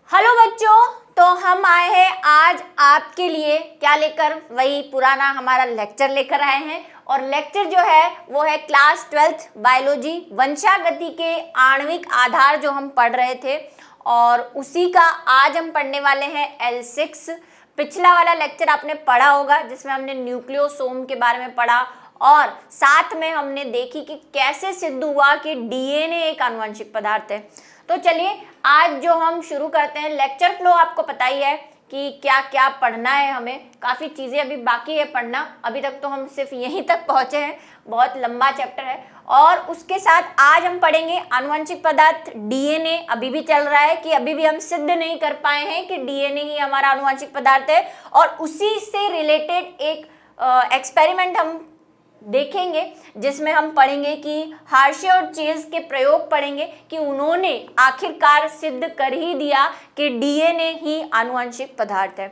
Hello बच्चों, तो हम आए हैं आज आपके लिए क्या लेकर, वही पुराना हमारा लेक्चर लेकर आए हैं। और लेक्चर जो है वो है क्लास 12th बायोलॉजी वंशागति के आणविक आधार जो हम पढ़ रहे थे, और उसी का आज हम पढ़ने वाले हैं L6। पिछला वाला लेक्चर आपने पढ़ा होगा जिसमें हमने न्यूक्लियोसोम के बारे में पढ़ा और साथ में हमने देखी कि कैसे सिद्ध हुआ कि डीएनए एक आनुवंशिक पदार्थ है। तो चलिए आज जो हम शुरू करते हैं, लेक्चर फ्लो आपको पता ही है कि क्या क्या पढ़ना है, हमें काफ़ी चीज़ें अभी बाकी है पढ़ना। अभी तक तो हम सिर्फ यहीं तक पहुँचे हैं, बहुत लंबा चैप्टर है। और उसके साथ आज हम पढ़ेंगे आनुवंशिक पदार्थ डीएनए। अभी भी चल रहा है कि अभी भी हम सिद्ध नहीं कर पाए हैं कि डीएनए ही हमारा आनुवंशिक पदार्थ है, और उसी से रिलेटेड एक एक्सपेरिमेंट हम देखेंगे जिसमें हम पढ़ेंगे कि हार्शे और चेज के प्रयोग पढ़ेंगे कि उन्होंने आखिरकार सिद्ध कर ही दिया कि डीएनए ही आनुवंशिक पदार्थ है।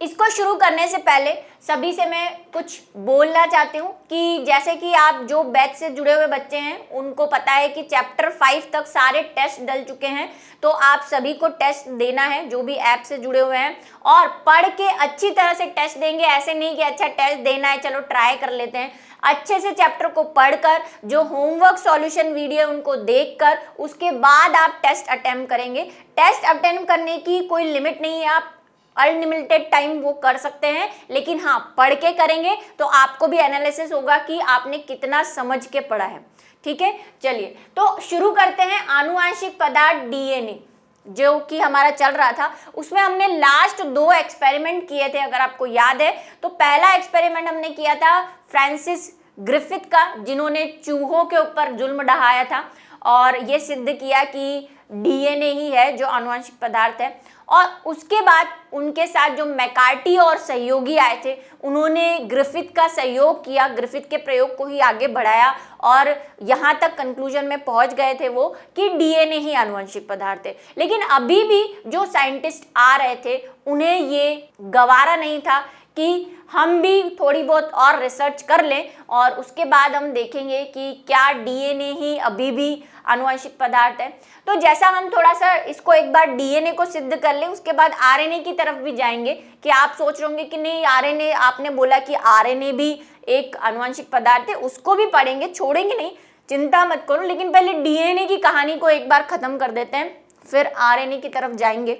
इसको शुरू करने से पहले सभी से मैं कुछ बोलना चाहती हूँ कि जैसे कि आप जो बैच से जुड़े हुए बच्चे हैं उनको पता है कि चैप्टर 5 तक सारे टेस्ट डल चुके हैं, तो आप सभी को टेस्ट देना है जो भी ऐप से जुड़े हुए हैं, और पढ़ के अच्छी तरह से टेस्ट देंगे। ऐसे नहीं कि अच्छा टेस्ट देना है चलो ट्राई कर लेते हैं, अच्छे से चैप्टर को पढ़कर जो होमवर्क सॉल्यूशन वीडियो उनको देखकर उसके बाद आप टेस्ट अटेम्प्ट करेंगे। टेस्ट अटेम्प्ट करने की कोई लिमिट नहीं है, आप अनलिमिटेड टाइम वो कर सकते हैं, लेकिन हाँ पढ़ के करेंगे तो आपको भी एनालिसिस होगा कि आपने कितना समझ के पढ़ा है। ठीक है, चलिए तो शुरू करते हैं। आनुवंशिक पदार्थ डीएनए जो कि हमारा चल रहा था, उसमें हमने लास्ट 2 एक्सपेरिमेंट किए थे अगर आपको याद है। तो पहला एक्सपेरिमेंट हमने किया था फ्रांसिस ग्रिफिथ का, जिन्होंने चूहों के ऊपर जुल्म ढाया था और ये सिद्ध किया कि डीएनए ही है जो आनुवंशिक पदार्थ है। और उसके बाद उनके साथ जो मैकार्टी और सहयोगी आए थे उन्होंने ग्रिफिथ का सहयोग किया, ग्रिफिथ के प्रयोग को ही आगे बढ़ाया और यहाँ तक कंक्लूजन में पहुँच गए थे वो कि डीएनए ही आनुवंशिक पदार्थ है। लेकिन अभी भी जो साइंटिस्ट आ रहे थे उन्हें ये गवारा नहीं था कि हम भी थोड़ी बहुत और रिसर्च कर लें और उसके बाद हम देखेंगे कि क्या डीएनए ही अभी भी आनुवंशिक पदार्थ है। तो जैसा हम थोड़ा सा इसको एक बार डीएनए को सिद्ध कर लें, उसके बाद आरएनए की तरफ भी जाएंगे। कि आप सोच रहे होंगे कि नहीं आरएनए, आपने बोला कि आरएनए भी एक आनुवंशिक पदार्थ है, उसको भी पढ़ेंगे, छोड़ेंगे नहीं, चिंता मत करो। लेकिन पहले डीएनए की कहानी को एक बार खत्म कर देते हैं, फिर आरएनए की तरफ जाएंगे।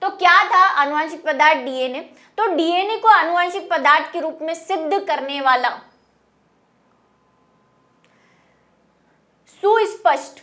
तो क्या था आनुवंशिक पदार्थ डीएनए? तो डीएनए को आनुवंशिक पदार्थ के रूप में सिद्ध करने वाला सुस्पष्ट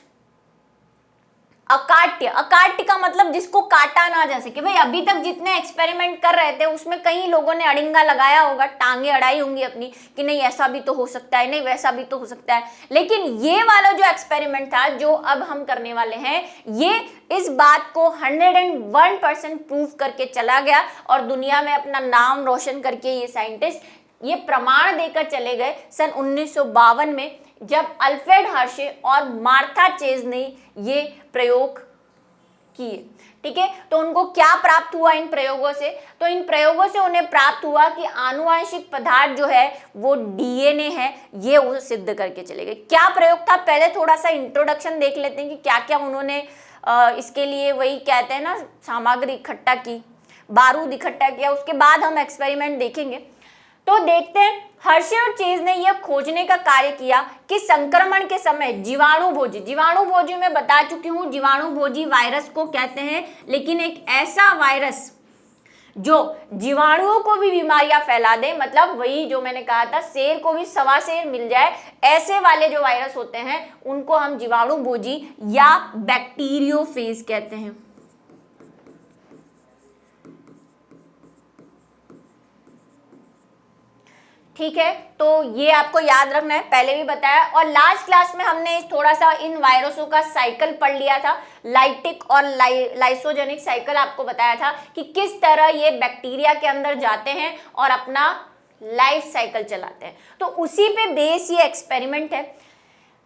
अकाट्य, अकाट्य का मतलब जिसको काटा ना जा सके। भाई अभी तक जितने एक्सपेरिमेंट कर रहे थे उसमें कई लोगों ने अड़िंगा लगाया होगा, टांगे अड़ाई होंगी अपनी कि नहीं ऐसा भी तो हो सकता है, नहीं वैसा भी तो हो सकता है। लेकिन ये वाला जो एक्सपेरिमेंट था जो अब हम करने वाले हैं, ये इस बात को 101% प्रूव करके चला गया और दुनिया में अपना नाम रोशन करके ये साइंटिस्ट ये प्रमाण देकर चले गए सन 1952 में, जब अल्फ्रेड हर्शे और मार्था चेज ने ये प्रयोग किए। ठीक है, तो उनको क्या प्राप्त हुआ इन प्रयोगों से? तो इन प्रयोगों से उन्हें प्राप्त हुआ कि आनुवंशिक पदार्थ जो है वो डीएनए है, ये वो सिद्ध करके चले गए। क्या प्रयोग था, पहले थोड़ा सा इंट्रोडक्शन देख लेते हैं कि क्या क्या उन्होंने इसके लिए, वही कहते हैं ना, सामग्री इकट्ठा की, बारूद इकट्ठा किया, उसके बाद हम एक्सपेरिमेंट देखेंगे। तो देखते हैं, हर्शे और चेज ने यह खोजने का कार्य किया कि संक्रमण के समय जीवाणुभोजी में बता चुकी हूँ, जीवाणुभोजी वायरस को कहते हैं, लेकिन एक ऐसा वायरस जो जीवाणुओं को भी बीमारियां फैला दे, मतलब वही जो मैंने कहा था शेर को भी सवा शेर मिल जाए, ऐसे वाले जो वायरस होते हैं उनको हम जीवाणुभोजी या बैक्टीरियोफेज कहते हैं। ठीक है, तो ये आपको याद रखना है, पहले भी बताया। और लास्ट क्लास में हमने थोड़ा सा इन वायरसों का साइकिल पढ़ लिया था, लाइटिक और लाइसोजेनिक साइकिल आपको बताया था कि किस तरह ये बैक्टीरिया के अंदर जाते हैं और अपना लाइफ साइकिल चलाते हैं। तो उसी पे बेस ये एक्सपेरिमेंट है।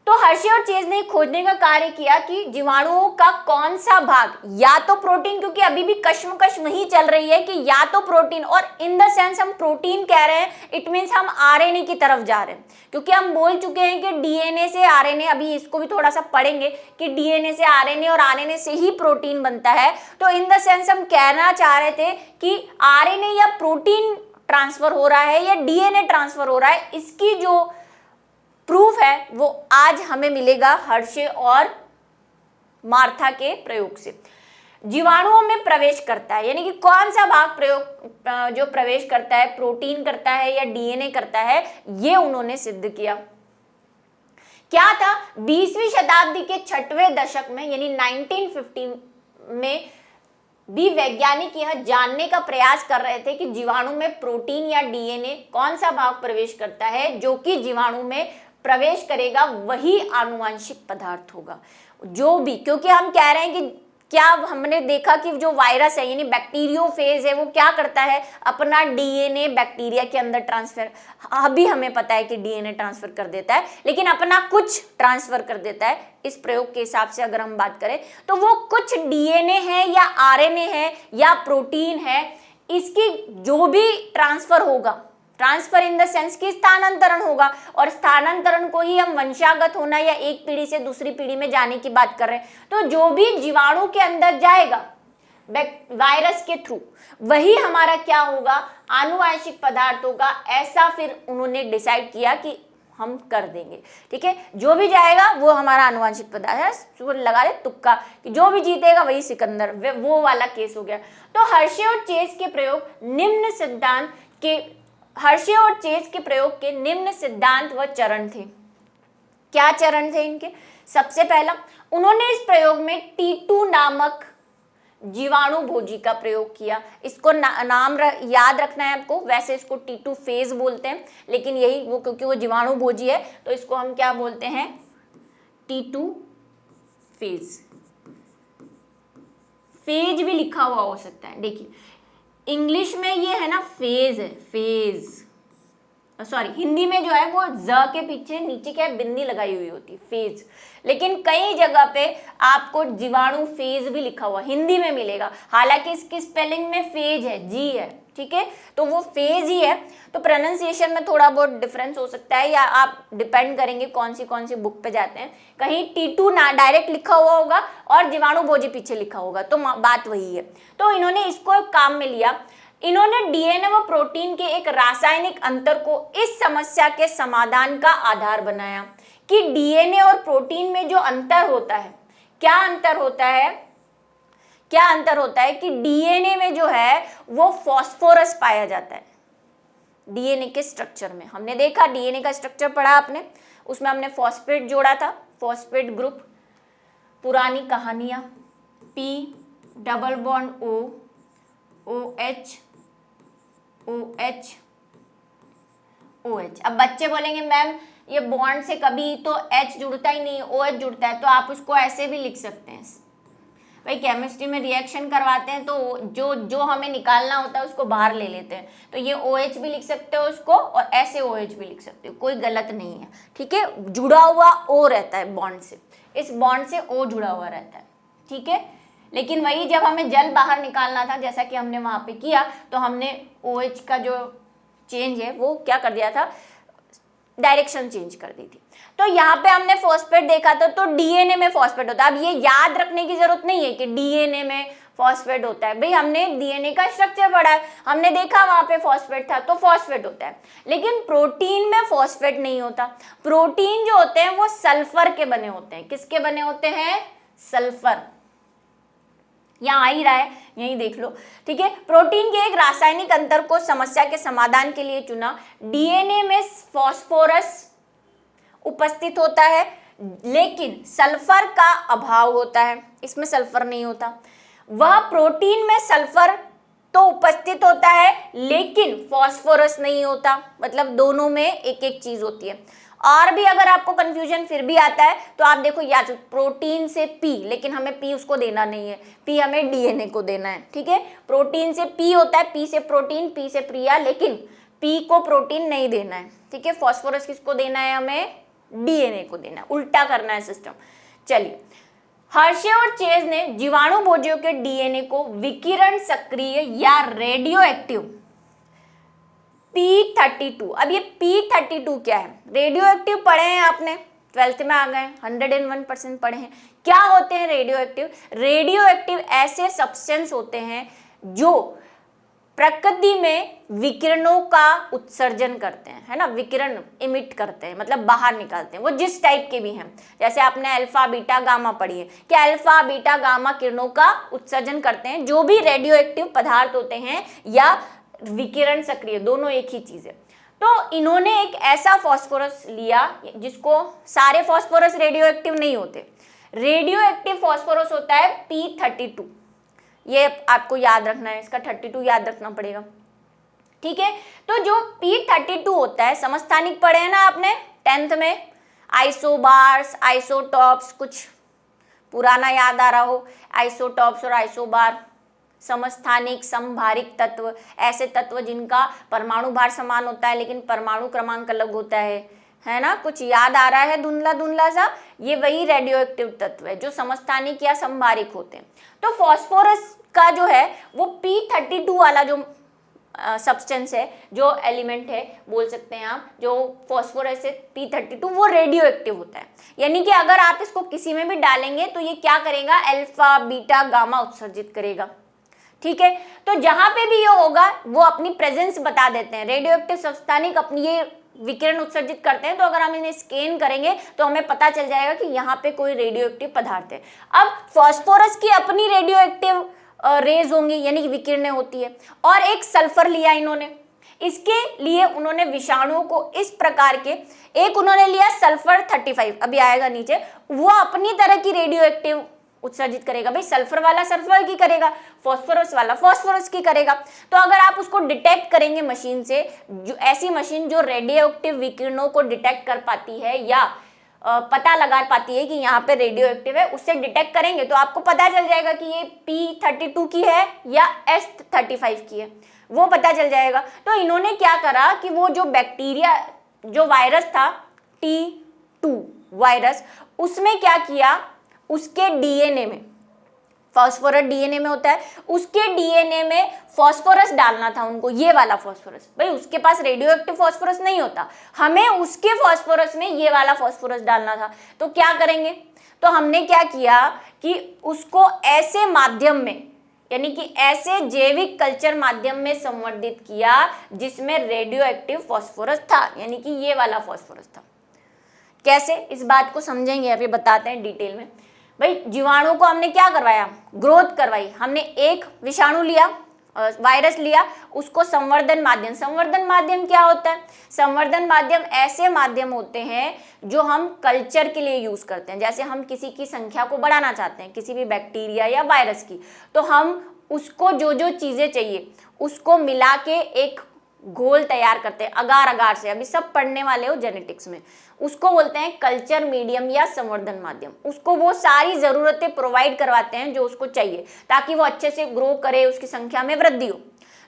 तो हर्शे और चेज ने खोजने का कार्य किया कि जीवाणुओं का कौन सा भाग, या तो प्रोटीन, क्योंकि अभी भी कश्मकश वही चल रही है कि या तो प्रोटीन, और इन द सेंस हम प्रोटीन कह रहे हैं, इट मीन्स हम आरएनए की तरफ जा रहे हैं, क्योंकि हम बोल चुके हैं कि डीएनए से आरएनए, अभी इसको भी थोड़ा सा पढ़ेंगे कि डीएनए से आरएनए और आरएनए से ही प्रोटीन बनता है। तो इन द सेंस हम कहना चाह रहे थे कि आरएनए या प्रोटीन ट्रांसफर हो रहा है या डीएनए ट्रांसफर हो रहा है, इसकी जो प्रूफ है वो आज हमें मिलेगा हर्शे और मार्था के प्रयोग से। जीवाणुओं में प्रवेश करता है, यानी कि कौन सा भाग जो प्रवेश करता है, प्रोटीन करता है या डीएनए करता है, ये उन्होंने सिद्ध किया। क्या था, 20वीं शताब्दी के 6वें दशक में यानी 1950 में भी वैज्ञानिक यह जानने का प्रयास कर रहे थे कि जीवाणु में प्रोटीन या डीएनए कौन सा भाग प्रवेश करता है, जो कि जीवाणु में प्रवेश करेगा वही आनुवांशिक पदार्थ होगा। जो भी, क्योंकि हम कह रहे हैं कि क्या हमने देखा कि जो वायरस है यानी बैक्टीरियोफेज है वो क्या करता है, अपना डीएनए बैक्टीरिया के अंदर ट्रांसफर, अभी हमें पता है कि डीएनए ट्रांसफर कर देता है, लेकिन अपना कुछ ट्रांसफर कर देता है। इस प्रयोग के हिसाब से अगर हम बात करें तो वो कुछ डीएनए है या आरएनए है या प्रोटीन है, इसकी जो भी ट्रांसफर होगा, ट्रांसफर इन द सेंस की स्थानांतरण होगा, और स्थानांतरण को ही हम वंशागत होना या एक पीढ़ी से दूसरी पीढ़ी में जाने की बात कर रहे हैं। तो जो भी जीवाणु के अंदर जाएगा वायरस के थ्रू, वही हमारा क्या होगा, आनुवांशिक पदार्थ होगा। ऐसा फिर उन्होंने डिसाइड किया कि हम कर देंगे, ठीक है, जो भी जाएगा वो हमारा आनुवांशिक पदार्थ है। लगा दे तुक्का कि जो भी जीतेगा वही सिकंदर, वो वाला केस हो गया। तो हर्शे और चेज के प्रयोग निम्न सिद्धांत के हर्शे और चेज के प्रयोग के निम्न सिद्धांत व चरण थे। क्या चरण थे इनके? सबसे पहला, उन्होंने इस प्रयोग में T2 नामक जीवाणु भोजी का प्रयोग किया। इसको नाम याद रखना है आपको, वैसे इसको T2 फेज बोलते हैं, लेकिन यही वो क्योंकि वो जीवाणु भोजी है तो इसको हम क्या बोलते हैं, T2 फेज। फेज भी लिखा हुआ हो सकता है, देखिए इंग्लिश में ये है ना फेज है, फेज, सॉरी हिंदी में जो है वो ज के पीछे नीचे क्या है, बिंदी लगाई हुई होती है, फेज। लेकिन कई जगह पे आपको जीवाणु फेज भी लिखा हुआ हिंदी में मिलेगा, हालांकि इसकी स्पेलिंग में फेज है, जी है, ठीक है, तो वो फेज ही है। तो प्रोनाउंसिएशन में थोड़ा बहुत डिफरेंस हो सकता है, या आप डिपेंड करेंगे कौन सी बुक पे जाते हैं, कहीं T2 ना डायरेक्ट लिखा हुआ होगा और जीवाणु भोजी पीछे लिखा होगा, तो बात वही है। तो इन्होंने इसको काम में लिया। इन्होंने डीएनए व प्रोटीन के एक रासायनिक अंतर को इस समस्या के समाधान का आधार बनाया कि डीएनए और प्रोटीन में जो अंतर होता है, क्या अंतर होता है, क्या अंतर होता है कि डीएनए में जो है वो फास्फोरस पाया जाता है। डीएनए के स्ट्रक्चर में हमने देखा, डीएनए का स्ट्रक्चर पढ़ा आपने, उसमें हमने फॉस्फेट जोड़ा था, फॉस्फेट ग्रुप, पुरानी कहानियां, P double bond O, OH OH OH। अब बच्चे बोलेंगे मैम ये बॉन्ड से कभी तो H जुड़ता ही नहीं, OH जुड़ता है, तो आप उसको ऐसे भी लिख सकते हैं। भाई केमिस्ट्री में रिएक्शन करवाते हैं तो जो हमें निकालना होता है उसको बाहर ले लेते हैं, तो ये OH भी लिख सकते हो उसको, और ऐसे OH भी लिख सकते हो, कोई गलत नहीं है, ठीक है। जुड़ा हुआ O रहता है बॉन्ड से, इस बॉन्ड से O जुड़ा हुआ रहता है, ठीक है। लेकिन वही जब हमें जल बाहर निकालना था, जैसा कि हमने वहां पे किया, तो हमने OH का जो चेंज है वो क्या कर दिया था, डायरेक्शन चेंज कर दी थी। तो यहाँ पे हमने फॉस्फेट देखा था, तो डीएनए में फॉस्फेट होता है। अब ये याद रखने की जरूरत नहीं है कि डीएनए में फॉस्फेट होता है, भाई हमने डीएनए का स्ट्रक्चर पढ़ा है, हमने देखा वहां पे फॉस्फेट था तो फॉस्फेट होता है। लेकिन प्रोटीन में फॉस्फेट नहीं होता। प्रोटीन जो होते हैं वो सल्फर के बने होते हैं। किसके बने होते हैं? सल्फर। यहाँ आ ही रहा है, यही देख लो, ठीक है। प्रोटीन के एक रासायनिक अंतर को समस्या के समाधान के लिए चुना। डीएनए में फॉस्फोरस उपस्थित होता है लेकिन सल्फर का अभाव होता है, इसमें सल्फर नहीं होता। वह प्रोटीन में सल्फर तो उपस्थित होता है लेकिन फॉस्फोरस नहीं होता, मतलब दोनों में एक एक चीज होती है। और भी अगर आपको कंफ्यूजन फिर भी आता है तो आप देखो, या प्रोटीन से पी, लेकिन हमें पी उसको देना नहीं है, पी हमें डीएनए को देना है, ठीक है। प्रोटीन से पी होता है, पी से प्रोटीन, पी से प्रिया, लेकिन पी को प्रोटीन नहीं देना है, ठीक है। फॉस्फोरस किसको देना है? हमें डीएनए को देना है, उल्टा करना है सिस्टम। चलिए, हर्शे और चेज ने जीवाणु भोजियों के डीएनए को विकिरण सक्रिय या रेडियो एक्टिव P32, अब ये P32 क्या है? रेडियो एक्टिव पढ़े हैं आपने, 12th में आ गए, 101% पढ़े हैं। क्या होते हैं रेडियो एक्टिव? रेडियो एक्टिव ऐसे सब्सटेंस होते हैं जो प्रकृति में विकिरणों का उत्सर्जन करते हैं, है ना, विकिरण इमिट करते हैं, मतलब बाहर निकालते हैं। वो जिस टाइप के भी हैं, जैसे आपने अल्फा बीटा गामा पढ़ी है कि अल्फा बीटा गामा किरणों का उत्सर्जन करते हैं। जो भी रेडियो एक्टिव पदार्थ होते हैं या विकिरण सक्रिय, दोनों एक ही चीज है। तो इन्होंने एक ऐसा फास्फोरस लिया जिसको, सारे फास्फोरस रेडियो एक्टिव नहीं होते, रेडियो एक्टिव फास्फोरस होता है P32, ये आपको याद रखना है, इसका 32 याद रखना पड़ेगा, ठीक है। तो जो P32 होता है, समस्थानिक पढ़े हैं ना आपने 10th में, आइसोबार्स, आइसोटॉप्स, कुछ पुराना याद आ रहा हो, आइसोटॉप्स और आइसोबार, समस्थानिक, समभारिक तत्व, ऐसे तत्व जिनका परमाणु भार समान होता है लेकिन परमाणु क्रमांक अलग होता है ना, कुछ याद आ रहा है धुंधला धुंधला सा, ये वही रेडियो एक्टिव तत्व है जो समस्थानिक या समभारिक होते हैं। तो फास्फोरस का जो है वो P32 वाला जो सब्सटेंस है, जो एलिमेंट है बोल सकते हैं आप, जो फास्फोरस है P32, वो रेडियो एक्टिव होता है। यानी कि अगर आप इसको किसी में भी डालेंगे तो ये क्या करेगा, अल्फा बीटा गामा उत्सर्जित करेगा, ठीक है। तो जहां पे भी ये होगा वो अपनी प्रेजेंस बता देते हैं। रेडियो एक्टिव समस्थानिक अपनी ये विकिरण उत्सर्जित करते हैं, तो अगर हम इन्हें स्कैन करेंगे तो हमें पता चल जाएगा कि यहाँ पे कोई रेडियो एक्टिव पदार्थ है। अब फास्फोरस की अपनी रेडियो एक्टिव रेज होंगी, यानी कि विकिरणें होती है। और एक सल्फर लिया इन्होंने, इसके लिए उन्होंने विषाणुओं को इस प्रकार के, एक उन्होंने लिया सल्फर 35, अभी आएगा नीचे, वो अपनी तरह की रेडियो एक्टिव उत्सर्जित करेगा। भाई सल्फर वाला सल्फर की करेगा, फास्फोरस वाला फास्फोरस की करेगा। तो अगर आप उसको डिटेक्ट करेंगे मशीन से, जो ऐसी मशीन जो रेडियो एक्टिव विकिरणों को डिटेक्ट कर पाती है या पता लगा पाती है कि यहाँ पे रेडियो एक्टिव है, उससे डिटेक्ट करेंगे तो आपको पता चल जाएगा कि ये P32 की है या S35 की है, वो पता चल जाएगा। तो इन्होंने क्या करा कि वो जो बैक्टीरिया, जो वायरस था T2 वायरस, उसमें क्या किया, उसके डीएनए में, फास्फोरस डीएनए में होता है, उसके डीएनए में फास्फोरस डालना था उनको, ये वाला फास्फोरस। भाई उसके पास रेडियो एक्टिव फास्फोरस नहीं होता, हमें उसके फास्फोरस में ये वाला फास्फोरस डालना था। तो क्या करेंगे, तो हमने क्या किया कि उसको ऐसे माध्यम में, यानी कि ऐसे जैविक कल्चर माध्यम में संवर्धित किया जिसमें रेडियो एक्टिव फास्फोरस था, यानी कि ये वाला फास्फोरस था। कैसे, इस बात को समझेंगे, अभी बताते हैं डिटेल में। भाई जीवाणु को हमने क्या करवाया, ग्रोथ करवाई। हमने एक विषाणु लिया, वायरस लिया, उसको संवर्धन माध्यम, संवर्धन माध्यम क्या होता है, संवर्धन माध्यम ऐसे माध्यम होते हैं जो हम कल्चर के लिए यूज करते हैं। जैसे हम किसी की संख्या को बढ़ाना चाहते हैं, किसी भी बैक्टीरिया या वायरस की, तो हम उसको जो जो चीजें चाहिए उसको मिला के एक घोल तैयार करते हैं अगार अगार से। अभी सब पढ़ने वाले हो जेनेटिक्स में, उसको बोलते हैं कल्चर मीडियम या संवर्धन माध्यम। उसको वो सारी जरूरतें प्रोवाइड करवाते हैं जो उसको चाहिए ताकि वो अच्छे से ग्रो करे, उसकी संख्या में वृद्धि हो।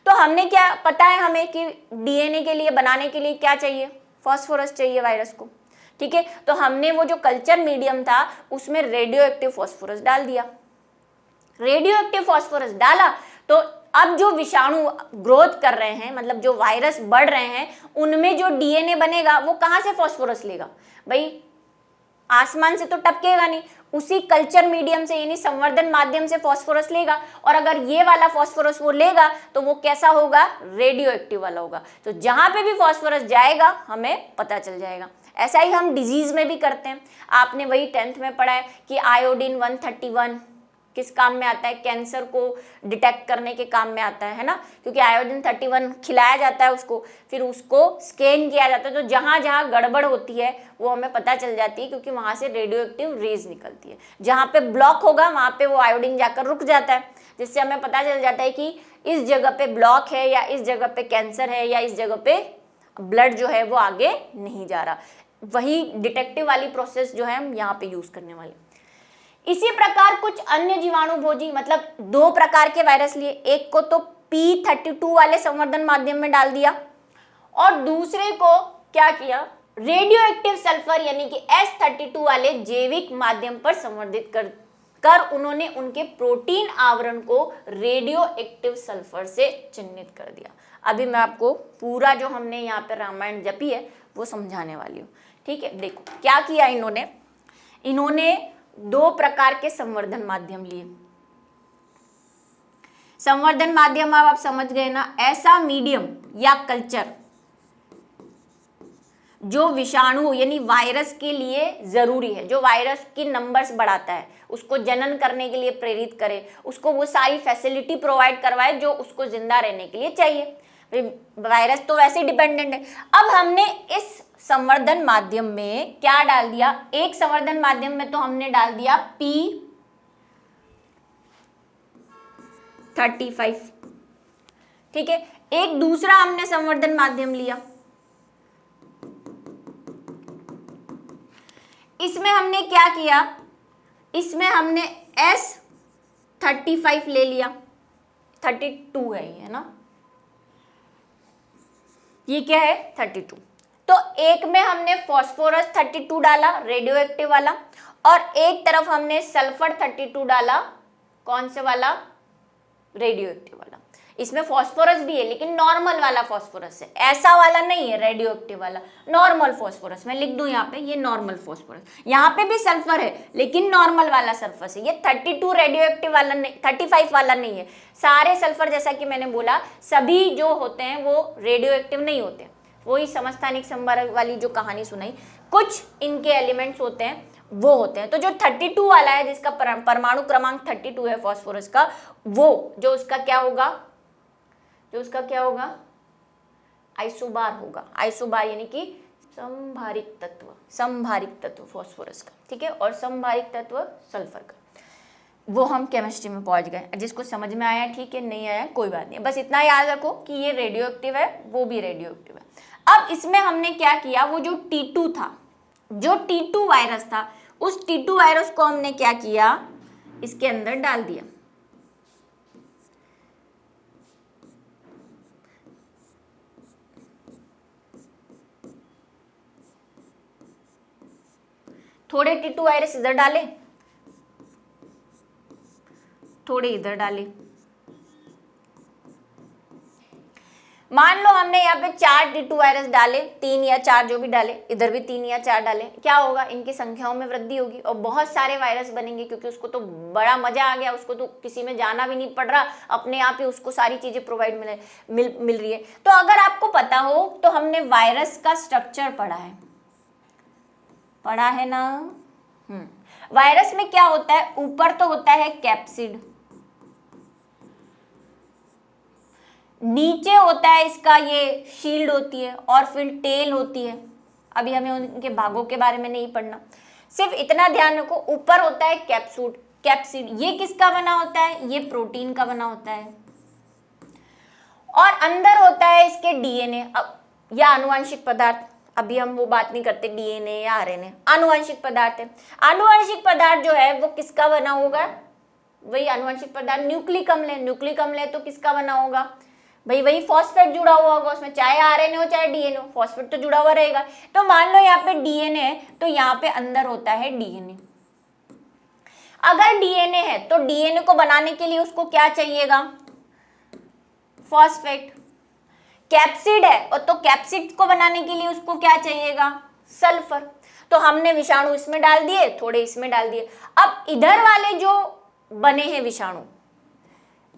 तो हमने क्या पता है हमें कि डीएनए के लिए बनाने के लिए क्या चाहिए, फास्फोरस चाहिए वायरस को, ठीक है। तो हमने वो जो कल्चर मीडियम था उसमें रेडियो एक्टिव फास्फोरस डाल दिया। रेडियो एक्टिव फास्फोरस डाला तो अब जो विषाणु ग्रोथ कर रहे हैं, मतलब जो वायरस बढ़ रहे हैं, उनमें जो डीएनए बनेगा वो कहाँ से फास्फोरस लेगा, भाई आसमान से तो टपकेगा नहीं, उसी कल्चर मीडियम से यानी संवर्धन माध्यम से फास्फोरस लेगा। और अगर ये वाला फास्फोरस वो लेगा तो वो कैसा होगा, रेडियो एक्टिव वाला होगा। तो जहां पे भी फास्फोरस जाएगा हमें पता चल जाएगा। ऐसा ही हम डिजीज में भी करते हैं। आपने वही 10th में पढ़ा है कि आयोडीन 131 किस काम में आता है, कैंसर को डिटेक्ट करने के काम में आता है ना, क्योंकि आयोडीन 31 खिलाया जाता है उसको, फिर उसको स्कैन किया जाता है। तो जहाँ जहाँ गड़बड़ होती है वो हमें पता चल जाती है, क्योंकि वहाँ से रेडियो एक्टिव रेज निकलती है। जहाँ पे ब्लॉक होगा वहाँ पे वो आयोडीन जाकर रुक जाता है, जिससे हमें पता चल जाता है कि इस जगह पे ब्लॉक है या इस जगह पे कैंसर है या इस जगह पे ब्लड जो है वो आगे नहीं जा रहा। वही डिटेक्टिव वाली प्रोसेस जो है हम यहाँ पे यूज करने वाले। इसी प्रकार कुछ अन्य जीवाणु भोजी, मतलब 2 प्रकार के वायरस लिए, एक को तो P32 वाले संवर्धन माध्यम में डाल दिया और दूसरे को क्या किया, रेडियो एक्टिव सल्फर यानी कि S32 वाले जैविक माध्यम पर संवर्धित कर उन्होंने उनके प्रोटीन आवरण को रेडियो एक्टिव सल्फर से चिन्हित कर दिया। अभी मैं आपको पूरा जो हमने यहाँ पे रामायण जपी है वो समझाने वाली हूँ, ठीक है। देखो क्या किया इन्होंने 2 प्रकार के संवर्धन माध्यम लिए। संवर्धन माध्यम अब आप समझ गए ना, ऐसा मीडियम या कल्चर जो विषाणु यानी वायरस के लिए जरूरी है, जो वायरस की नंबर्स बढ़ाता है, उसको जनन करने के लिए प्रेरित करे, उसको वो सारी फैसिलिटी प्रोवाइड करवाए जो उसको जिंदा रहने के लिए चाहिए। वायरस तो वैसे ही डिपेंडेंट है। अब हमने इस संवर्धन माध्यम में क्या डाल दिया, एक संवर्धन माध्यम में तो हमने डाल दिया P35, ठीक है। एक दूसरा हमने संवर्धन माध्यम लिया, इसमें हमने क्या किया, इसमें हमने S35 ले लिया, 32 है ये ना, ये क्या है 32। तो एक में हमने फास्फोरस 32 डाला रेडियो एक्टिव वाला, और एक तरफ हमने सल्फर 32 डाला, कौन से वाला, रेडियो एक्टिव वाला। इसमें फास्फोरस भी है लेकिन नॉर्मल वाला फास्फोरस है, ऐसा वाला नहीं है रेडियो एक्टिव वाला, नॉर्मल फास्फोरस। मैं लिख दूं यहाँ पे, ये नॉर्मल फास्फोरस। यहाँ पे भी सल्फर है लेकिन नॉर्मल वाला सल्फर है, ये 32 रेडियो एक्टिव वाला नहीं, 35 वाला नहीं है। सारे सल्फर जैसा कि मैंने बोला सभी जो होते हैं वो रेडियो एक्टिव नहीं होते, वही समस्थानिक संवर्धन वाली जो कहानी सुनाई, कुछ इनके एलिमेंट्स होते हैं वो होते हैं। तो जो 32 वाला है जिसका परमाणु क्रमांक 32 है फास्फोरस का, वो जो उसका क्या होगा, आइसोबार होगा। आइसोबार यानी कि संभारिक तत्व फास्फोरस का, ठीक है, और संभारिक तत्व सल्फर का। वो हम केमिस्ट्री में पहुंच गए, जिसको समझ में आया ठीक है, नहीं आया कोई बात नहीं, बस इतना याद रखो कि ये रेडियो एक्टिव है, वो भी रेडियो एक्टिव है। अब इसमें हमने क्या किया, वो जो T2 था, जो T2 वायरस था, उस T2 वायरस को हमने क्या किया, इसके अंदर डाल दिया। थोड़े T2 वायरस इधर डाले, थोड़े इधर डाले। मान लो हमने यहाँ पे 4 T2 वायरस डाले, 3 या 4 जो भी डाले, इधर भी 3 या 4 डाले, क्या होगा, इनकी संख्याओं में वृद्धि होगी और बहुत सारे वायरस बनेंगे, क्योंकि उसको तो बड़ा मजा आ गया, उसको तो किसी में जाना भी नहीं पड़ रहा, अपने आप ही उसको सारी चीजें प्रोवाइड मिल रही है। तो अगर आपको पता हो तो हमने वायरस का स्ट्रक्चर पढ़ा है ना। वायरस में क्या होता है, ऊपर तो होता है कैप्सिड, नीचे होता है इसका ये शील्ड होती है, और फिर टेल होती है। अभी हमें उनके भागों के बारे में नहीं पढ़ना, सिर्फ इतना ध्यान रखो, ऊपर होता है कैप्सिड, ये किसका बना होता है, ये प्रोटीन का बना होता है, और अंदर होता है इसके डीएनए या आनुवंशिक पदार्थ। अभी हम वो बात नहीं करते डीएनए या आरएनए, आनुवंशिक पदार्थ है। आनुवंशिक पदार्थ जो है वो किसका बना होगा, वही आनुवंशिक पदार्थ न्यूक्लिक अम्ल है, न्यूक्लिक अम्ल है तो किसका बना होगा भाई, वही फॉस्फेट जुड़ा हुआ होगा उसमें, चाहे आरएनए हो चाहे डीएनए हो, फॉस्फेट तो जुड़ा हुआ रहेगा। तो मान लो यहाँ पे डीएनए है तो यहाँ पे अंदर होता है डीएनए। अगर डीएनए है तो डीएनए को बनाने के लिए उसको क्या चाहिएगा, फॉस्फेट। कैप्सिड है और तो कैप्सिड को बनाने के लिए उसको क्या चाहिएगा, सल्फर। तो हमने विषाणु इसमें डाल दिए, थोड़े इसमें डाल दिए। अब इधर वाले जो बने हैं विषाणु,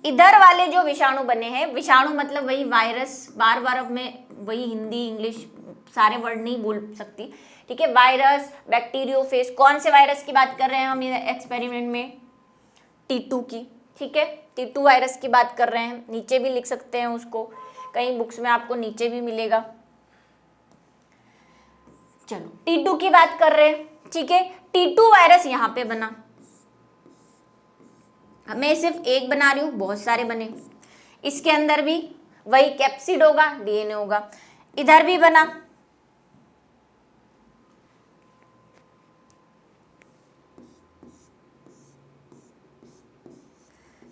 इधर वाले जो विषाणु बने हैं, विषाणु मतलब वही वायरस, बार बार अब मैं वही हिंदी इंग्लिश सारे वर्ड नहीं बोल सकती, ठीक है। वायरस, बैक्टीरियोफेज, कौन से वायरस की बात कर रहे हैं हम एक्सपेरिमेंट में, T2 की, ठीक है, T2 वायरस की बात कर रहे हैं। नीचे भी लिख सकते हैं उसको, कहीं बुक्स में आपको नीचे भी मिलेगा। चलो T2 की बात कर रहे हैं, ठीक है। T2 वायरस यहाँ पे बना, मैं सिर्फ एक बना रही हूँ, बहुत सारे बने। इसके अंदर भी वही कैप्सिड होगा, डीएनए होगा, इधर भी बना,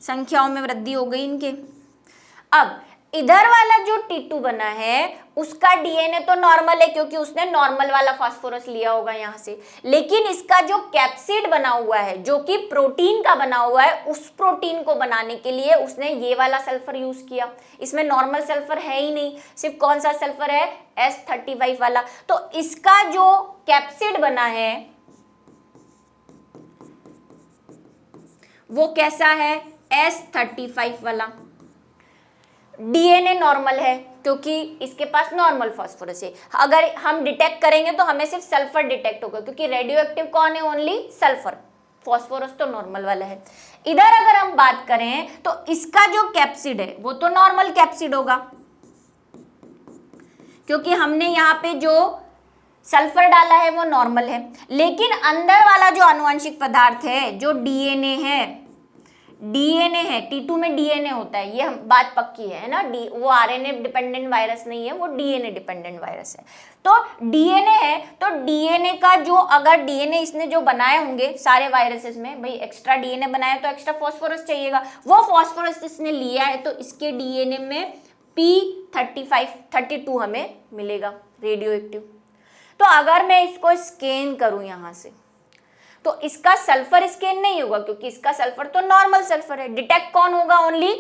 संख्याओं में वृद्धि हो गई इनके। अब इधर वाला जो T2 बना है उसका डीएनए तो नॉर्मल है क्योंकि उसने नॉर्मल वाला फास्फोरस लिया होगा यहाँ से, लेकिन इसका जो कैप्सिड बना हुआ है जो कि प्रोटीन का बना हुआ है, उस प्रोटीन को बनाने के लिए उसने ये वाला सल्फर यूज किया। इसमें नॉर्मल सल्फर है ही नहीं, सिर्फ कौन सा सल्फर है, S35 वाला। तो इसका जो कैप्सिड बना है वो कैसा है, S35 वाला। डीएनए नॉर्मल है क्योंकि इसके पास नॉर्मल फास्फोरस है। अगर हम डिटेक्ट करेंगे तो हमें सिर्फ सल्फर डिटेक्ट होगा क्योंकि रेडियो एक्टिव कौन है, ओनली सल्फर, फास्फोरस तो नॉर्मल वाला है। इधर अगर हम बात करें तो इसका जो कैप्सिड है वो तो नॉर्मल कैप्सिड होगा क्योंकि हमने यहाँ पे जो सल्फर डाला है वो नॉर्मल है, लेकिन अंदर वाला जो आनुवंशिक पदार्थ है जो डीएनए है, डीएनए है, T2 में डीएनए होता है, ये हम बात पक्की है ना। वो आरएनए डिपेंडेंट वायरस नहीं है, वो डीएनए डिपेंडेंट वायरस है। तो डीएनए है, तो डीएनए का जो, अगर डीएनए इसने जो बनाए होंगे सारे वायरसेस में, भाई एक्स्ट्रा डीएनए बनाया तो एक्स्ट्रा फास्फोरस चाहिएगा, वो फास्फोरस इसने लिया है तो इसके डीएनए में P32 हमें मिलेगा रेडियो एक्टिव। तो अगर मैं इसको स्कैन करूं यहां से तो इसका सल्फर स्कैन नहीं होगा क्योंकि इसका सल्फर तो नॉर्मल सल्फर है। डिटेक्ट कौन होगा, ओनली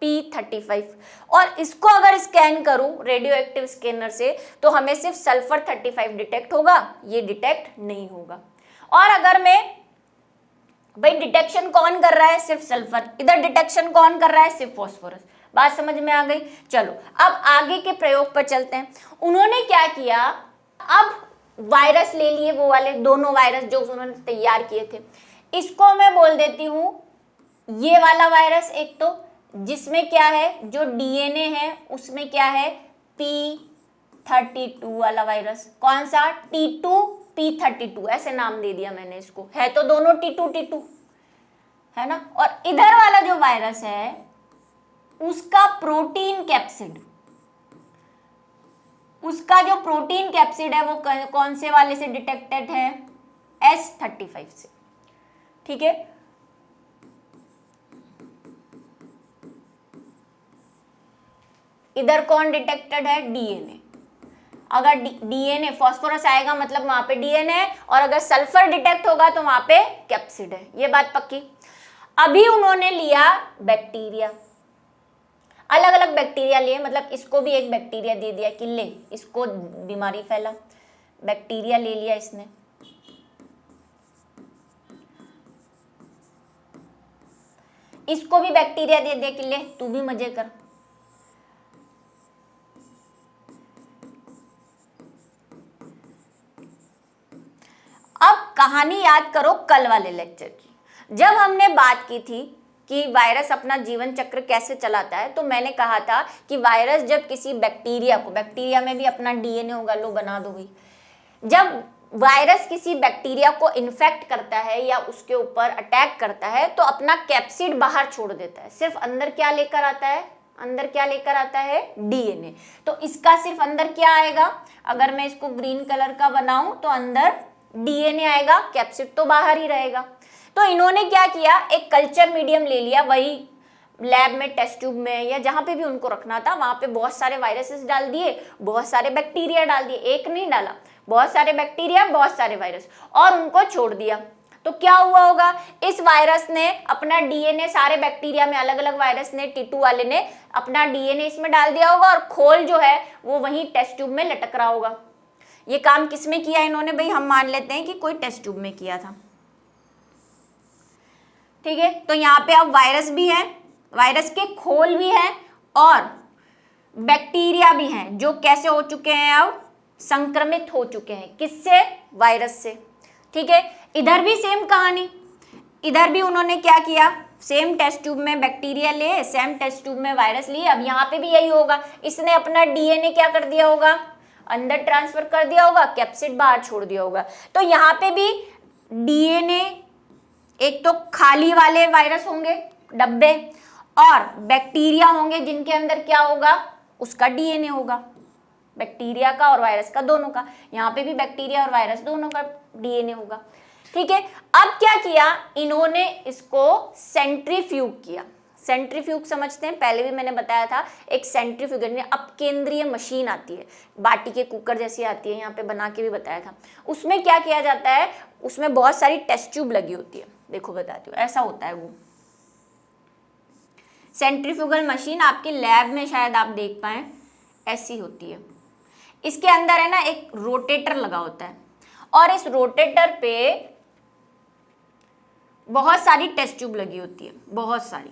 P35। और इसको अगर स्कैन करूं रेडियो एक्टिव स्कैनर से तो हमें सिर्फ सल्फर 35 डिटेक्ट होगा, ये डिटेक्ट नहीं होगा। और अगर मैं, भाई डिटेक्शन कौन कर रहा है, सिर्फ सल्फर, इधर डिटेक्शन कौन कर रहा है, सिर्फ फास्फोरस। बात समझ में आ गई। चलो अब आगे के प्रयोग पर चलते हैं। उन्होंने क्या किया, अब वायरस ले लिए, वो वाले दोनों वायरस जो उन्होंने तैयार किए थे, इसको मैं बोल देती हूं ये वाला वायरस एक, तो जिसमें क्या है, जो डीएनए है उसमें क्या है, P32 वाला वायरस। कौन सा, T2 P32, ऐसे नाम दे दिया मैंने इसको, है तो दोनों T2 है ना। और इधर वाला जो वायरस है उसका प्रोटीन कैप्सिड, उसका जो प्रोटीन कैप्सिड है वो कौन से वाले से डिटेक्टेड है, S35 से। ठीक है, इधर कौन डिटेक्टेड है, डीएनए। अगर डीएनए, फास्फोरस आएगा मतलब वहां पे डीएनए है, और अगर सल्फर डिटेक्ट होगा तो वहां पे कैप्सिड है, ये बात पक्की। अभी उन्होंने लिया बैक्टीरिया, अलग अलग बैक्टीरिया लिए, मतलब इसको भी एक बैक्टीरिया दे दिया कि ले, इसको बीमारी फैला, बैक्टीरिया ले लिया इसने। इसको भी बैक्टीरिया दे दिया कि ले तू भी मजे कर। अब कहानी याद करो कल वाले लेक्चर की, जब हमने बात की थी कि वायरस अपना जीवन चक्र कैसे चलाता है, तो मैंने कहा था कि वायरस जब किसी बैक्टीरिया को, बैक्टीरिया में भी अपना डीएनए होगा, लो बना दो भाई, जब वायरस किसी बैक्टीरिया को इन्फेक्ट करता है या उसके ऊपर अटैक करता है तो अपना कैप्सिड बाहर छोड़ देता है, सिर्फ अंदर क्या लेकर आता है, अंदर क्या लेकर आता है, डीएनए। तो इसका सिर्फ अंदर क्या आएगा, अगर मैं इसको ग्रीन कलर का बनाऊं तो अंदर डीएनए आएगा, कैप्सिड तो बाहर ही रहेगा। तो इन्होंने क्या किया, एक कल्चर मीडियम ले लिया, वही लैब में, टेस्ट ट्यूब में या जहां पे भी उनको रखना था वहां पे बहुत सारे वायरसेस डाल दिए, बहुत सारे बैक्टीरिया डाल दिए, एक नहीं डाला, बहुत सारे बैक्टीरिया, बहुत सारे वायरस, और उनको छोड़ दिया। तो क्या हुआ होगा, इस वायरस ने अपना डीएनए सारे बैक्टीरिया में, अलग अलग वायरस ने, T2 वाले ने अपना डीएनए इसमें डाल दिया होगा, और खोल जो है वो वहीं टेस्ट ट्यूब में लटक रहा होगा। ये काम किसमें किया इन्होंने, भाई हम मान लेते हैं कि कोई टेस्ट ट्यूब में किया था। ठीक है, तो यहाँ पे अब वायरस भी है, वायरस के खोल भी है, और बैक्टीरिया भी हैं जो कैसे हो चुके हैं, अब संक्रमित हो चुके हैं, किससे, वायरस से। ठीक है, इधर भी सेम कहानी, इधर भी उन्होंने क्या किया, सेम टेस्ट ट्यूब में बैक्टीरिया लिए, सेम टेस्ट ट्यूब में वायरस लिए। अब यहाँ पे भी यही होगा, इसने अपना डीएनए क्या कर दिया होगा, अंदर ट्रांसफर कर दिया होगा, कैप्सिड बाहर छोड़ दिया होगा। तो यहाँ पे भी डीएनए, एक तो खाली वाले वायरस होंगे डब्बे, और बैक्टीरिया होंगे जिनके अंदर क्या होगा, उसका डीएनए होगा, बैक्टीरिया का और वायरस का दोनों का। यहाँ पे भी बैक्टीरिया और वायरस दोनों का डीएनए होगा। ठीक है, अब क्या किया इन्होंने, इसको सेंट्रीफ्यूग किया। सेंट्रीफ्यूग समझते हैं, पहले भी मैंने बताया था, एक सेंट्रीफ्यूग यानी अपकेंद्रीय मशीन आती है, बाटी के कुकर जैसी आती है, यहाँ पे बना के भी बताया था। उसमें क्या किया जाता है, उसमें बहुत सारी टेस्ट ट्यूब लगी होती है, देखो बताती हूँ, ऐसा होता है वो सेंट्रीफ्यूगल मशीन, आपके लैब में शायद आप देख पाए, ऐसी होती है। इसके अंदर है ना एक रोटेटर लगा होता है, और इस रोटेटर पे बहुत सारी टेस्ट ट्यूब लगी होती है, बहुत सारी,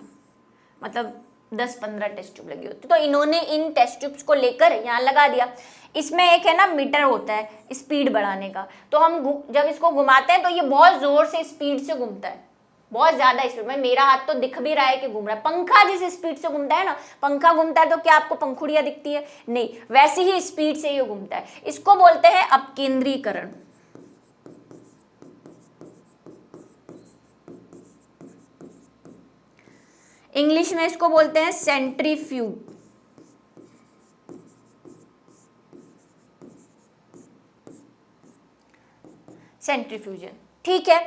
मतलब 10-15 टेस्ट ट्यूब लगी होती है। तो इन्होंने इन टेस्ट ट्यूब्स को लेकर यहाँ लगा दिया। इसमें एक है ना मीटर होता है स्पीड बढ़ाने का, तो हम जब इसको घुमाते हैं तो ये बहुत जोर से स्पीड से घूमता है, बहुत ज्यादा स्पीड में। मेरा हाथ तो दिख भी रहा है कि घूम रहा है। पंखा जिस स्पीड से घूमता है ना, पंखा घूमता है तो क्या आपको पंखुड़ियां दिखती है? नहीं, वैसी ही स्पीड से ये घूमता है। इसको बोलते हैं अपकेंद्रीकरण। इंग्लिश में इसको बोलते हैं सेंट्रीफ्यूग। सेंट्रीफ्यूजन, ठीक है।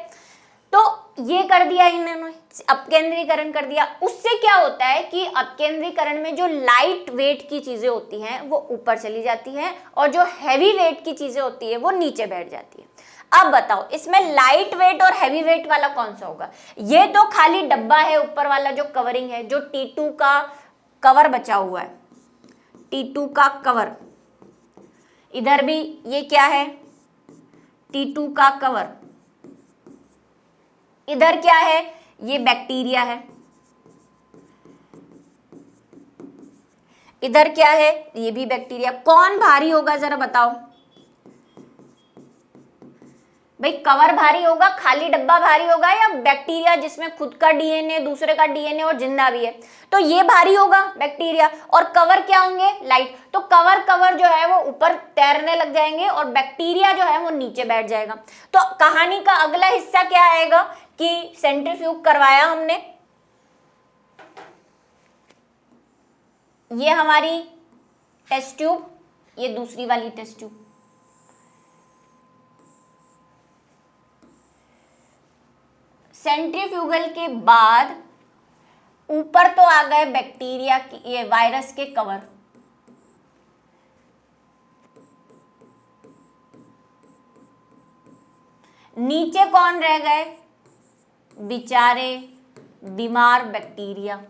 तो ये कर दिया इन्होंने, अपकेंद्रीकरण कर दिया। उससे क्या होता है कि अपकेंद्रीकरण में जो लाइट वेट की चीजें होती हैं वो ऊपर चली जाती हैं, और जो हैवी वेट की चीजें होती है वो नीचे बैठ जाती है। अब बताओ इसमें लाइट वेट और हैवी वेट वाला कौन सा होगा? ये तो खाली डब्बा है, ऊपर वाला जो कवरिंग है, जो T2 का कवर बचा हुआ है, T2 का कवर। इधर भी ये क्या है? T2 का कवर। इधर क्या है? ये बैक्टीरिया है। इधर क्या है? ये भी बैक्टीरिया। कौन भारी होगा जरा बताओ भाई? कवर भारी होगा, खाली डब्बा भारी होगा, या बैक्टीरिया जिसमें खुद का डीएनए, दूसरे का डीएनए और जिंदा भी है? तो ये भारी होगा बैक्टीरिया। और कवर क्या होंगे? लाइट। तो कवर जो है वो ऊपर तैरने लग जाएंगे और बैक्टीरिया जो है वो नीचे बैठ जाएगा। तो कहानी का अगला हिस्सा क्या आएगा कि सेंट्रीफ्यूग करवाया हमने, ये हमारी टेस्ट ट्यूब, ये दूसरी वाली टेस्ट ट्यूब। सेंट्रीफ्यूगल के बाद ऊपर तो आ गए बैक्टीरिया की, ये वायरस के कवर। नीचे कौन रह गए? बेचारे बीमार बैक्टीरिया।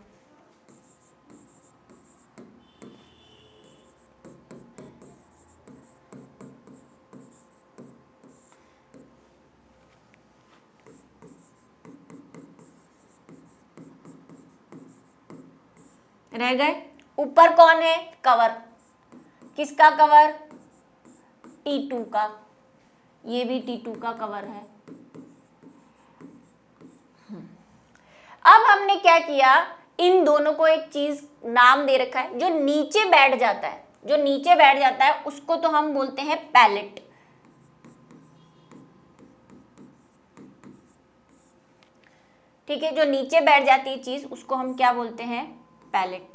रह गए। ऊपर कौन है? कवर। किसका कवर? T2 का। ये भी T2 का कवर है। अब हमने क्या किया, इन दोनों को एक चीज नाम दे रखा है, जो नीचे बैठ जाता है, जो नीचे बैठ जाता है उसको तो हम बोलते हैं पैलेट। ठीक है, जो नीचे बैठ जाती है चीज उसको हम क्या बोलते हैं? पैलेट।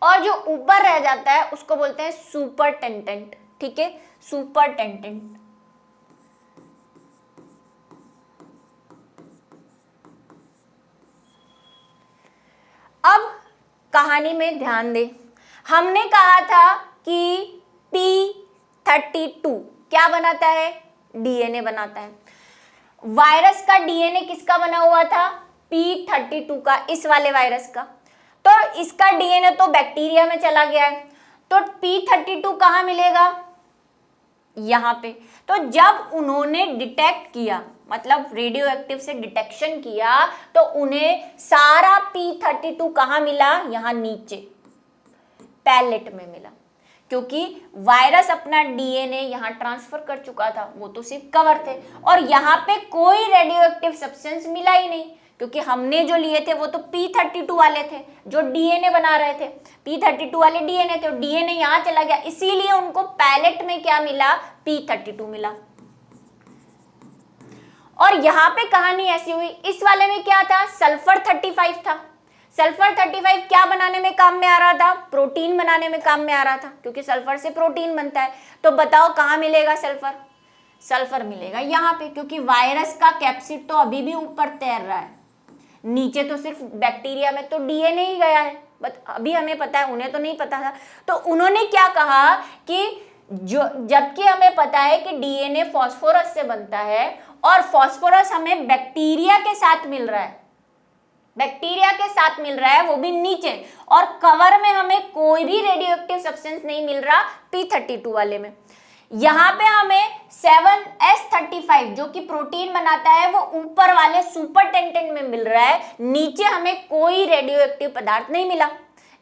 और जो ऊपर रह जाता है उसको बोलते हैं सुपरटेंडेंट। ठीक है, सुपरटेंडेंट। अब कहानी में ध्यान दे, हमने कहा था कि P32 क्या बनाता है? डीएनए बनाता है। वायरस का डीएनए किसका बना हुआ था? P32 का, इस वाले वायरस का। तो इसका डीएनए तो बैक्टीरिया में चला गया है, तो P32 कहाँ मिलेगा? यहाँ पे। तो जब उन्होंने डिटेक्ट किया, मतलब रेडियो एक्टिव से डिटेक्शन किया, तो उन्हें सारा P32 कहाँ मिला? यहाँ नीचे पैलेट में मिला, क्योंकि वायरस अपना डीएनए यहाँ ट्रांसफर कर चुका था, वो तो सिर्फ कवर थे, और यहाँ पे कोई रेडियो एक्टिव सब्सटेंस मिला ही नहीं, क्योंकि हमने जो लिए थे वो तो P32 वाले थे, जो डीएनए बना रहे थे। P32 वाले डीएनए थे, डीएनए यहाँ चला गया, इसीलिए उनको पैलेट में क्या मिला? P32 मिला। और यहाँ पे कहानी ऐसी हुई, इस वाले में क्या था? सल्फर 35 था। सल्फर 35 क्या बनाने में काम में आ रहा था? प्रोटीन बनाने में काम में आ रहा था, क्योंकि सल्फर से प्रोटीन बनता है। तो बताओ कहाँ मिलेगा सल्फर? सल्फर मिलेगा यहाँ पे, क्योंकि वायरस का कैप्सिड तो अभी भी ऊपर तैर रहा है, नीचे तो सिर्फ बैक्टीरिया में तो डीएनए ही गया है, बट अभी हमें पता है, उन्हें तो नहीं पता था। तो उन्होंने क्या कहा कि जो, जबकि हमें पता है कि डीएनए फास्फोरस से बनता है और फास्फोरस हमें बैक्टीरिया के साथ मिल रहा है, बैक्टीरिया के साथ मिल रहा है, वो भी नीचे, और कवर में हमें कोई भी रेडियोएक्टिव सब्सटेंस नहीं मिल रहा P32 वाले में। यहाँ पे हमें 7s35 जो कि प्रोटीन बनाता है वो ऊपर वाले सुपरटेंडेंट में मिल रहा है, नीचे हमें कोई रेडियोएक्टिव पदार्थ नहीं मिला।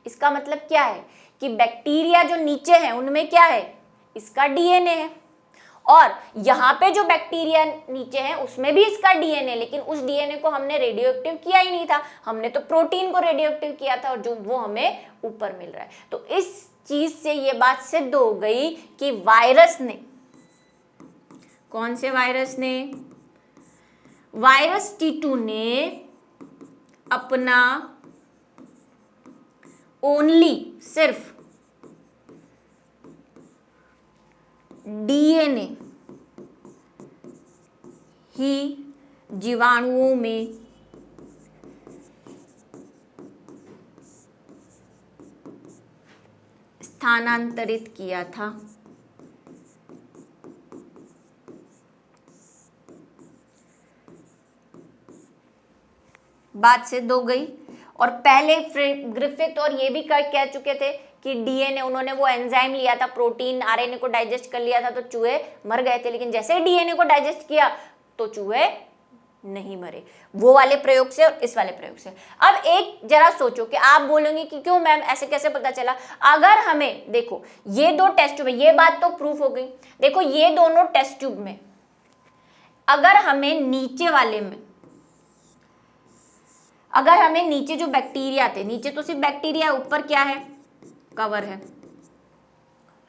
इसका मतलब क्या है कि बैक्टीरिया जो नीचे है उनमें क्या है, इसका डीएनए है, और यहाँ पे जो बैक्टीरिया नीचे है उसमें भी इसका डीएनए, लेकिन उस डीएनए को हमने रेडियोएक्टिव किया ही नहीं था, हमने तो प्रोटीन को रेडियोएक्टिव किया था, और जो वो हमें ऊपर मिल रहा है। तो इस चीज से ये बात सिद्ध हो गई कि वायरस ने, कौन से वायरस ने, वायरस T2 ने अपना ओनली सिर्फ डीएनए ही जीवाणुओं में स्थानांतरित किया था। बात सिद्ध हो गई। और पहले ग्रिफिथ और ये भी कह चुके थे कि डीएनए, उन्होंने वो एंजाइम लिया था, प्रोटीन आरएनए को डाइजेस्ट कर लिया था, तो चूहे मर गए थे, लेकिन जैसे ही डीएनए को डाइजेस्ट किया तो चूहे नहीं मरे, वो वाले प्रयोग से और इस वाले प्रयोग से। अब एक जरा सोचो कि आप बोलेंगे कि क्यों मैम ऐसे कैसे पता चला, अगर हमें देखो ये दो टेस्ट ट्यूब है, ये बात तो प्रूफ हो गई। देखो ये दोनों टेस्ट ट्यूब में अगर हमें नीचे वाले में, अगर हमें नीचे जो बैक्टीरिया थे, नीचे तो सिर्फ बैक्टीरिया, ऊपर क्या है, कवर है,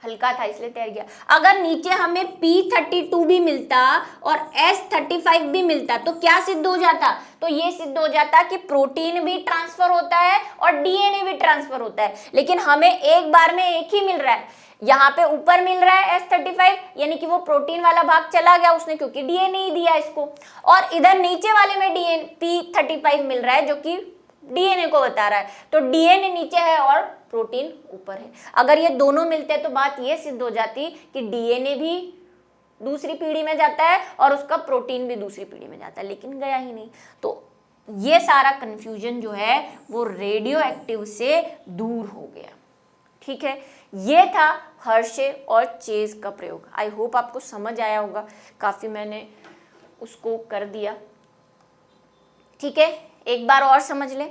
हल्का था इसलिए तैर गया। अगर नीचे हमें P32 भी मिलता और S35 भी मिलता तो क्या सिद्ध हो जाता, तो ये सिद्ध हो जाता कि प्रोटीन भी ट्रांसफर होता है और डीएनए भी ट्रांसफर होता है, लेकिन हमें एक बार में एक ही मिल रहा है। यहाँ पे ऊपर मिल रहा है S35, यानी कि वो प्रोटीन वाला भाग चला गया उसने, क्योंकि डीएनए ही दिया इसको, और इधर नीचे वाले में P35 मिल रहा है जो कि डीएनए को बता रहा है। तो डीएनए नीचे है और प्रोटीन ऊपर है। अगर ये दोनों मिलते तो बात ये सिद्ध हो जाती कि डीएनए भी दूसरी पीढ़ी में जाता है और उसका प्रोटीन भी दूसरी पीढ़ी में जाता है, लेकिन गया ही नहीं। तो ये सारा कंफ्यूजन जो है वो रेडियो एक्टिव से दूर हो गया। ठीक है, ये था हर्शे और चेज का प्रयोग। आई होप आपको समझ आया होगा, काफी मैंने उसको कर दिया। ठीक है, एक बार और समझ ले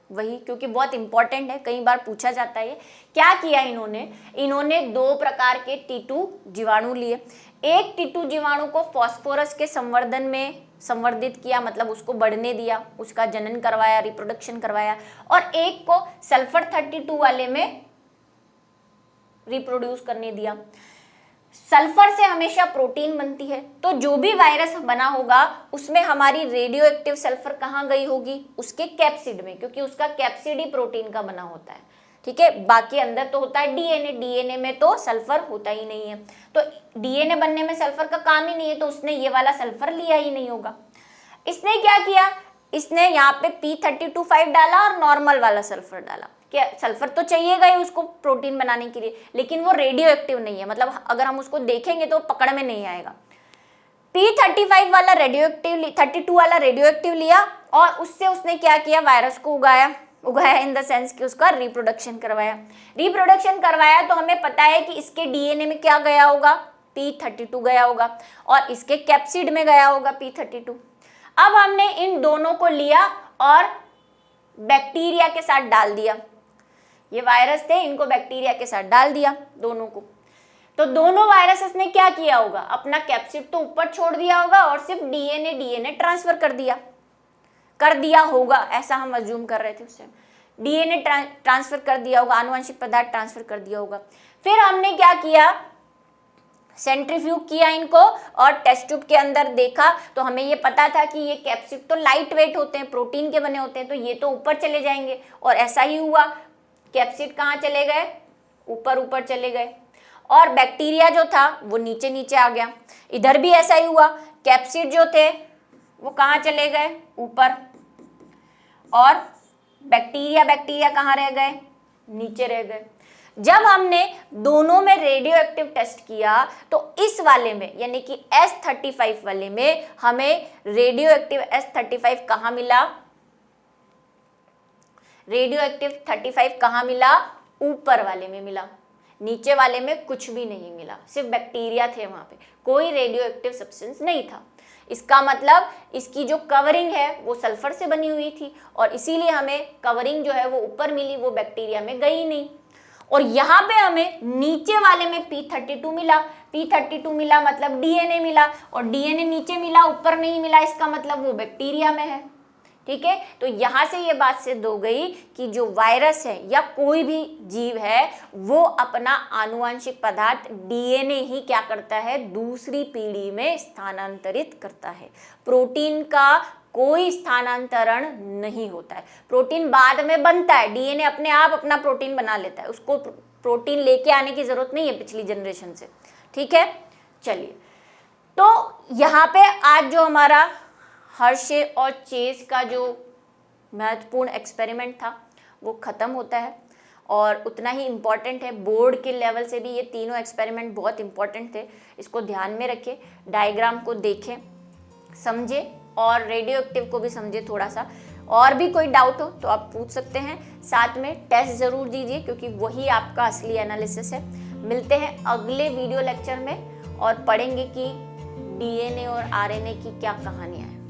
वही, क्योंकि बहुत इंपॉर्टेंट है, कई बार पूछा जाता है। क्या किया इन्होंने दो प्रकार के T2 जीवाणु लिए। एक T2 जीवाणु को फास्फोरस के संवर्धन में संवर्धित किया, मतलब उसको बढ़ने दिया, उसका जनन करवाया, रिप्रोडक्शन करवाया, और एक को सल्फर 32 वाले में रिप्रोड्यूस करने दिया। सल्फर से हमेशा प्रोटीन बनती है, तो जो भी वायरस बना होगा उसमें हमारी रेडियो एक्टिव सल्फर कहाँ गई होगी, उसके कैप्सिड में, क्योंकि उसका कैप्सिड ही प्रोटीन का बना होता है। ठीक है, बाकी अंदर तो होता है डीएनए में तो सल्फर होता ही नहीं है, तो डीएनए बनने में सल्फर का काम ही नहीं है, तो उसने ये वाला सल्फर लिया ही नहीं होगा। इसने क्या किया, इसने यहाँ पे P32 डाला और नॉर्मल वाला सल्फर डाला। क्या सल्फर तो चाहिएगा ही उसको प्रोटीन बनाने के लिए, लेकिन वो रेडियो एक्टिव नहीं है, मतलब अगर हम उसको देखेंगे तो पकड़ में नहीं आएगा। P35 वाला रेडियो एक्टिव, 32 वाला रेडियो एक्टिव लिया, और उससे उसने क्या किया, वायरस को उगाया इन द सेंस कि उसका रिप्रोडक्शन करवाया। तो हमें पता है कि इसके डीएनए में क्या गया होगा, P32 गया होगा, और इसके कैप्सिड में गया होगा P32। अब हमने इन दोनों को लिया और बैक्टीरिया के साथ डाल दिया। ये वायरस थे, इनको बैक्टीरिया के साथ डाल दिया दोनों को। तो दोनों वायरसेस ने क्या किया होगा, अपना कैप्सिड तो ऊपर छोड़ दिया होगा और सिर्फ डीएनए ट्रांसफर कर दिया होगा, ऐसा हम अज्यूम कर रहे थे उससे। डीएनए ट्रांसफर कर दिया होगा, आनुवंशिक पदार्थ ट्रांसफर कर दिया होगा। फिर हमने क्या किया, सेंट्रीफ्यूग किया इनको और टेस्ट ट्यूब के अंदर देखा, तो हमें ये पता था कि ये कैप्सिड तो लाइट वेट होते हैं, प्रोटीन के बने होते हैं, तो ये तो ऊपर चले जाएंगे, और ऐसा ही हुआ। कैप्सिड कहाँ चले गए, ऊपर चले गए। और बैक्टीरिया जो था वो नीचे नीचे आ गया। इधर भी ऐसा ही हुआ, कैप्सिड जो थे वो कहाँ चले गए, ऊपर, और बैक्टीरिया कहाँ रह गए, नीचे रह गए। जब हमने दोनों में रेडियो एक्टिव टेस्ट किया तो इस वाले में यानी कि S35 वाले में हमें रेडियो एक्टिव S35 कहाँ मिला, रेडियो एक्टिव 35 कहाँ मिला, ऊपर वाले में मिला, नीचे वाले में कुछ भी नहीं मिला, सिर्फ बैक्टीरिया थे वहां पे, कोई रेडियो एक्टिव सब्सटेंस नहीं था। इसका मतलब इसकी जो कवरिंग है वो सल्फर से बनी हुई थी और इसीलिए हमें कवरिंग जो है वो ऊपर मिली, वो बैक्टीरिया में गई नहीं। और यहाँ पे हमें नीचे वाले में P32 मिला, P32 मिला मतलब DNA मिला, और DNA नीचे मिला ऊपर नहीं मिला, इसका मतलब वो बैक्टीरिया में है। ठीक है, तो यहाँ से ये बात सिद्ध हो गई कि जो वायरस है या कोई भी जीव है वो अपना आनुवंशिक पदार्थ DNA ही क्या करता है, दूसरी पीढ़ी में स्थानांतरित करता है। प्रोटीन का कोई स्थानांतरण नहीं होता है, प्रोटीन बाद में बनता है, DNA अपने आप अपना प्रोटीन बना लेता है, उसको प्रोटीन लेके आने की जरूरत नहीं है पिछली जनरेशन से। ठीक है, चलिए, तो यहाँ पे आज जो हमारा हर्शे और चेस का जो महत्वपूर्ण एक्सपेरिमेंट था वो ख़त्म होता है और उतना ही इम्पॉर्टेंट है। बोर्ड के लेवल से भी ये तीनों एक्सपेरिमेंट बहुत इम्पॉर्टेंट थे, इसको ध्यान में रखें, डायग्राम को देखें, समझे और रेडियो एक्टिव को भी समझे थोड़ा सा। और भी कोई डाउट हो तो आप पूछ सकते हैं, साथ में टेस्ट ज़रूर दीजिए क्योंकि वही आपका असली एनालिसिस है। मिलते हैं अगले वीडियो लेक्चर में और पढ़ेंगे कि DNA और RNA की क्या कहानियाँ हैं।